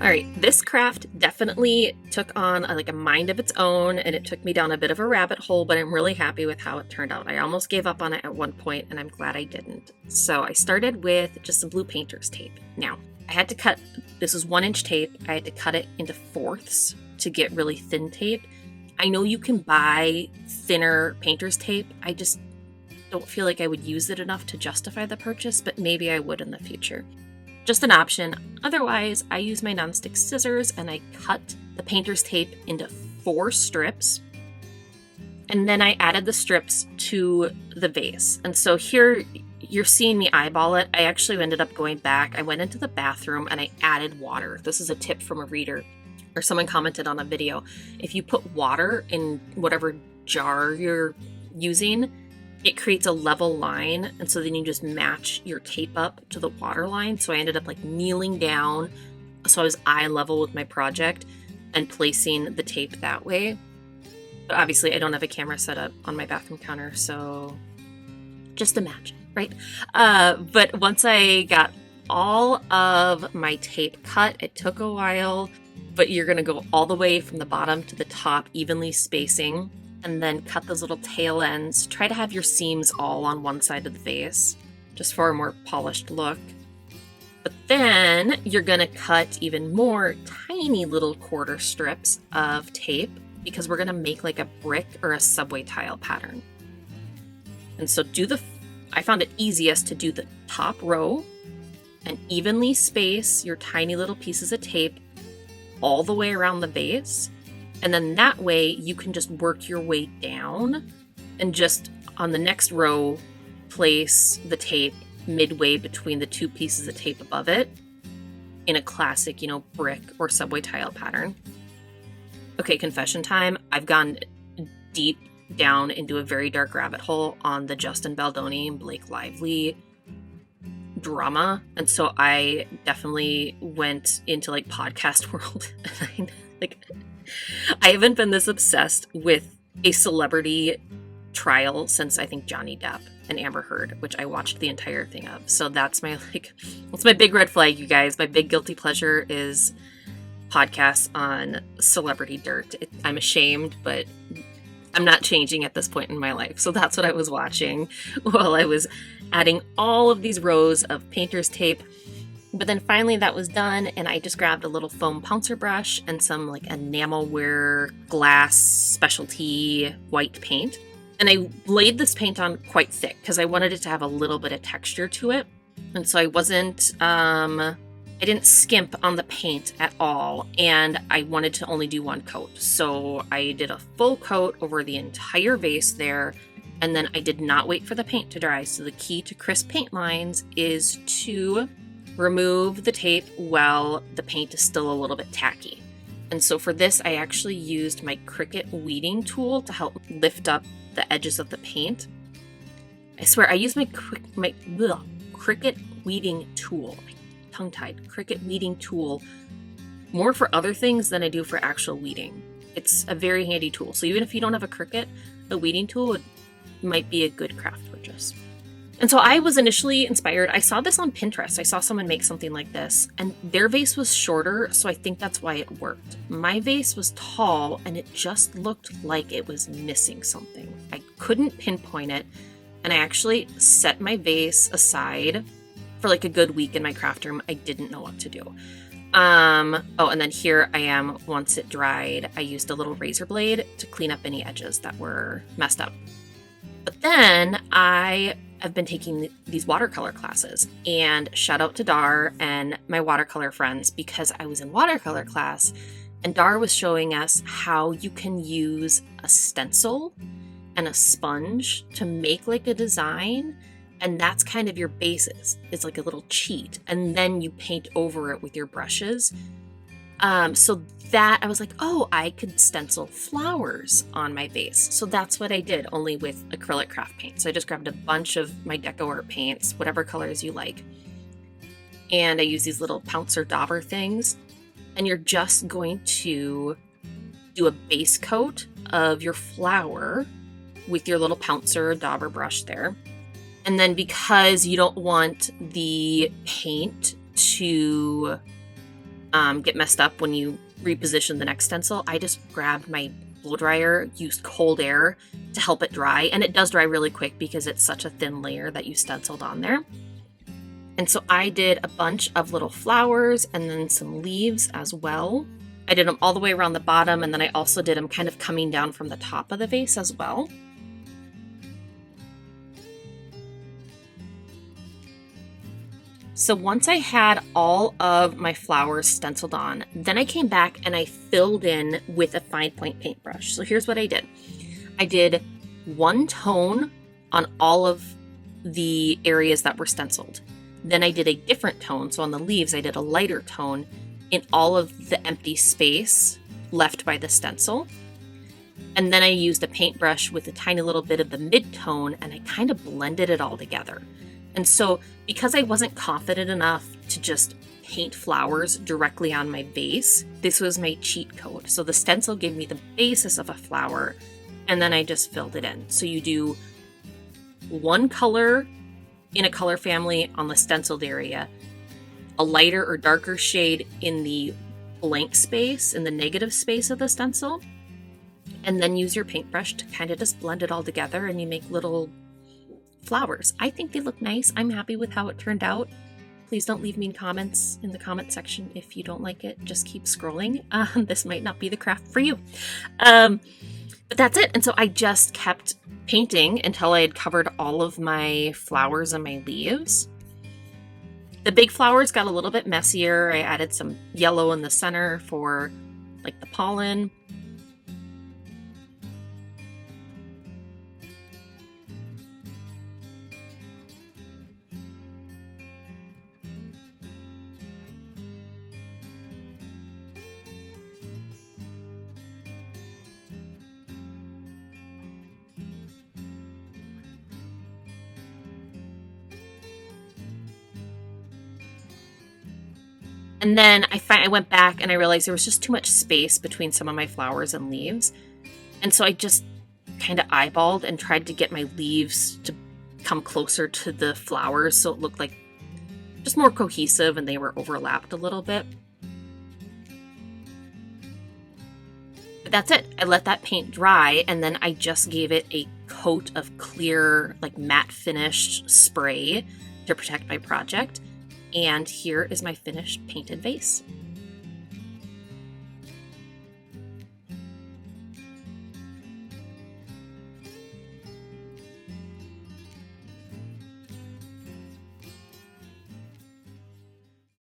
All right, this craft definitely took on a mind of its own, and it took me down a bit of a rabbit hole, but I'm really happy with how it turned out. I almost gave up on it at one point, and I'm glad I didn't. So I started with just some blue painter's tape. Now, I had to cut, this was 1-inch tape, I had to cut it into fourths to get really thin tape. I know you can buy thinner painter's tape, I just don't feel like I would use it enough to justify the purchase, but maybe I would in the future. Just an option. Otherwise, I use my nonstick scissors and I cut the painter's tape into 4 strips. And then I added the strips to the vase. And so here you're seeing me eyeball it. I actually ended up going back. I went into the bathroom and I added water. This is a tip from a reader, or someone commented on a video. If you put water in whatever jar you're using, it creates a level line, and so then you just match your tape up to the water line. So I ended up kneeling down, so I was eye level with my project and placing the tape that way. But obviously I don't have a camera set up on my bathroom counter, so just imagine, right? But once I got all of my tape cut, it took a while, but you're gonna go all the way from the bottom to the top, evenly spacing, and then cut those little tail ends. Try to have your seams all on one side of the vase, just for a more polished look. But then you're gonna cut even more tiny little quarter strips of tape, because we're gonna make a brick or a subway tile pattern. And so I found it easiest to do the top row and evenly space your tiny little pieces of tape all the way around the vase. And then that way you can just work your way down and just on the next row, place the tape midway between the 2 pieces of tape above it in a classic, brick or subway tile pattern. Okay, confession time. I've gone deep down into a very dark rabbit hole on the Justin Baldoni and Blake Lively drama. And so I definitely went into podcast world. I haven't been this obsessed with a celebrity trial since I think Johnny Depp and Amber Heard, which I watched the entire thing of. So that's my that's my big red flag, you guys. My big guilty pleasure is podcasts on celebrity dirt. I'm ashamed, but I'm not changing at this point in my life. So that's what I was watching while I was adding all of these rows of painter's tape. But then finally that was done, and I just grabbed a little foam pouncer brush and some enamelware glass specialty white paint. And I laid this paint on quite thick because I wanted it to have a little bit of texture to it. And so I wasn't, I didn't skimp on the paint at all, and I wanted to only do 1 coat. So I did a full coat over the entire vase there, and then I did not wait for the paint to dry. So the key to crisp paint lines is to remove the tape while the paint is still a little bit tacky. And so for this, I actually used my Cricut weeding tool to help lift up the edges of the paint. I swear, I used my Cricut weeding tool, tongue-tied, Cricut weeding tool, more for other things than I do for actual weeding. It's a very handy tool. So even if you don't have a Cricut, a weeding tool might be a good craft purchase. And so I was initially inspired. I saw this on Pinterest. I saw someone make something like this, and their vase was shorter, so I think that's why it worked. My vase was tall, and it just looked like it was missing something. I couldn't pinpoint it, and I actually set my vase aside for a good week in my craft room. I didn't know what to do. And then here I am once it dried. I used a little razor blade to clean up any edges that were messed up. But then I've been taking these watercolor classes, and shout out to Dar and my watercolor friends, because I was in watercolor class and Dar was showing us how you can use a stencil and a sponge to make a design, and that's kind of your basis. It's a little cheat, and then you paint over it with your brushes. So that I was oh, I could stencil flowers on my vase. So that's what I did, only with acrylic craft paint. So I just grabbed a bunch of my deco art paints, whatever colors you like. And I use these little pouncer dauber things. And you're just going to do a base coat of your flower with your little pouncer dauber brush there. And then because you don't want the paint to get messed up when you reposition the next stencil, I just grabbed my blow dryer, used cold air to help it dry, and it does dry really quick because it's such a thin layer that you stenciled on there. And so I did a bunch of little flowers and then some leaves as well. I did them all the way around the bottom, and then I also did them kind of coming down from the top of the vase as well. So once I had all of my flowers stenciled on, then I came back and I filled in with a fine point paintbrush. So here's what I did. I did one tone on all of the areas that were stenciled. Then I did a different tone. So on the leaves, I did a lighter tone in all of the empty space left by the stencil. And then I used a paintbrush with a tiny little bit of the mid-tone, and I kind of blended it all together. And so because I wasn't confident enough to just paint flowers directly on my vase, this was my cheat code. So the stencil gave me the basis of a flower, and then I just filled it in. So you do one color in a color family on the stenciled area, a lighter or darker shade in the blank space, in the negative space of the stencil, and then use your paintbrush to kind of just blend it all together, and you make little flowers. I think they look nice. I'm happy with how it turned out. Please don't leave mean comments in the comment section if you don't like it. Just keep scrolling. This might not be the craft for you. But that's it. And so I just kept painting until I had covered all of my flowers and my leaves. The big flowers got a little bit messier. I added some yellow in the center for like the pollen. And then I went back and I realized there was just too much space between some of my flowers and leaves. And so I just kind of eyeballed and tried to get my leaves to come closer to the flowers so it looked like just more cohesive and they were overlapped a little bit. But that's it. I let that paint dry, and then I just gave it a coat of clear, like matte finished spray to protect my project. And here is my finished painted vase.